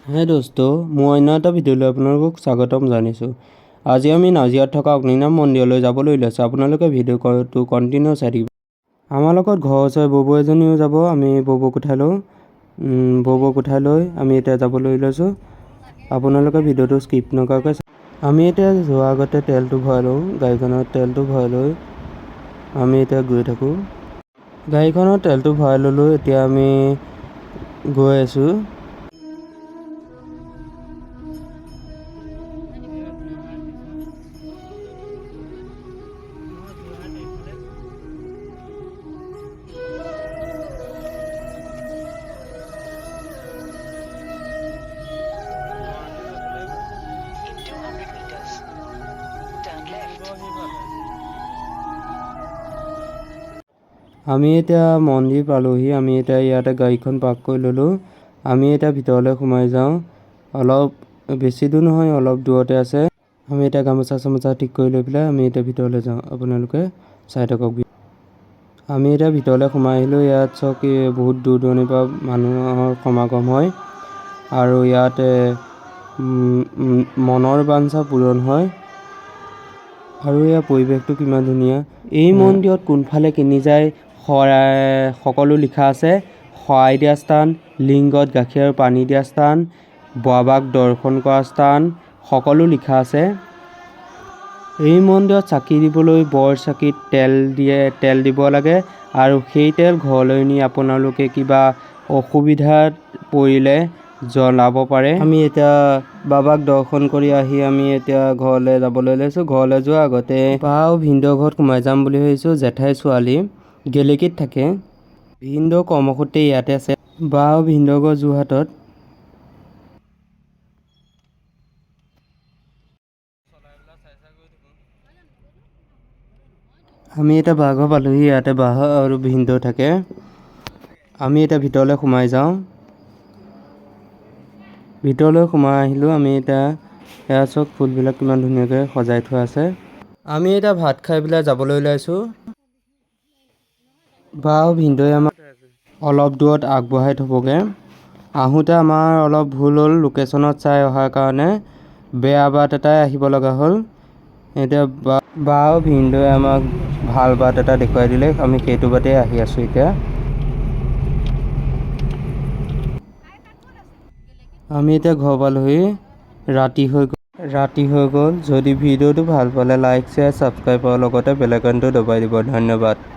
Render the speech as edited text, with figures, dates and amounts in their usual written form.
হে দোস্ত, মই অন্য এটা ভিডিঅ'লৈ আপোনালোকক স্বাগতম জনাইছোঁ। আজি আমি নাজিৰাত থকা অগ্নিনাভ মন্দিৰলৈ যাবলৈ ওলাইছোঁ। আপোনালোকে ভিডিঅ'টো কণ্টিনিউ চাই থাকিব। আমাৰ লগত ঘৰৰ ওচৰৰ ববৌ এজনীও যাব। আমি ববৌক উঠাই লৈ আমি এতিয়া যাবলৈ ওলাইছোঁ। আপোনালোকে ভিডিঅ'টো স্কিপ নকৰাকৈ আমি এতিয়া যোৱাৰ আগতে তেলটো ভৰাই লওঁ। গাড়ীখনত তেলটো ভৰাই লৈ আমি এতিয়া গৈ থাকোঁ। গাড়ীখনত তেলটো ভৰাই ল'লোঁ। এতিয়া আমি গৈ আছোঁ। আমি এতিয়া মন্দিৰ পালোহি। আমি এতিয়া ইয়াতে গাড়ীখন পাৰ্ক কৰি ল'লোঁ। আমি এতিয়া ভিতৰলৈ সোমাই যাওঁ। অলপ বেছি দূৰ নহয়, অলপ দূৰতে আছে। আমি এতিয়া গামোচা চামোচা ঠিক কৰি লৈ পেলাই আমি এতিয়া ভিতৰলৈ যাওঁ। আপোনালোকে চাই থাকক। আমি এতিয়া ভিতৰলৈ সোমাই আহিলোঁ। ইয়াত চাওক বহুত দূৰ দূৰণিৰ পৰা মানুহৰ সমাগম হয় আৰু ইয়াত মনৰ বাঞ্ছা পূৰণ হয়। আৰু ইয়াৰ পৰিৱেশটো কিমান ধুনীয়া। এই মন্দিৰত কোনফালে কিনি যায় সকলো লিখা আছে। শৰাই দিয়া স্থান, লিংগত গাখীৰ আৰু পানী দিয়া স্থান, বাবাক দৰ্শন কৰা স্থান, সকলো লিখা আছে। এই মন্দিৰত চাকি দিবলৈ বৰ চাকিত তেল দিব লাগে আৰু সেই তেল ঘৰলৈ নি আপোনালোকে কিবা অসুবিধাত পৰিলে জ্বলাব পাৰে। আমি এতিয়া বাবাক দৰ্শন কৰি আহি আমি এতিয়া ঘৰলৈ যাবলৈ লৈছোঁ। ঘৰলৈ যোৱাৰ আগতে বা আৰু ভিনদেউৰ ঘৰত সোমাই যাম বুলি ভাবিছোঁ। জেঠাই ছোৱালী গেলেকীত থাকে। ভিনদেউ কৰ্মসূত্ৰে ইয়াতে আছে। বা আৰু ভিনদেউৰ ঘৰ যোৰহাটত। আমি এতিয়া বা ঘৰ পালোহি। ইয়াতে বা আৰু ভিনদেউ থাকে। আমি এতিয়া ভিতৰলৈ সোমাই যাওঁ। ভিতৰলৈ সোমাই আহিলোঁ। আমি এতিয়া এয়া চাওক ফুলবিলাক কিমান ধুনীয়াকৈ সজাই থোৱা আছে। আমি এতিয়া ভাত খাই পেলাই যাবলৈ ওলাইছোঁ। বা আৰু ভিনদেউৱে আমাক অলপ দূৰত আগবঢ়াই থ'বগৈ। আহোঁতে আমাৰ অলপ ভুল হ'ল, লোকেশ্যনত চাই অহাৰ কাৰণে বেয়া বাট এটাই আহিব লগা হ'ল। এতিয়া বা আৰু ভিনদেউৱে আমাক ভাল বাট এটা দেখুৱাই দিলে। আমি সেইটো বাটেই আহি আছোঁ এতিয়া। আমি এতিয়া ঘৰ পালোহি। ৰাতি হৈ গ'ল। যদি ভিডিঅ'টো ভাল পালে লাইক, শ্বেয়াৰ, ছাবস্ক্ৰাইব আৰু লগতে বেল আইকনটো দবাই দিব। ধন্যবাদ।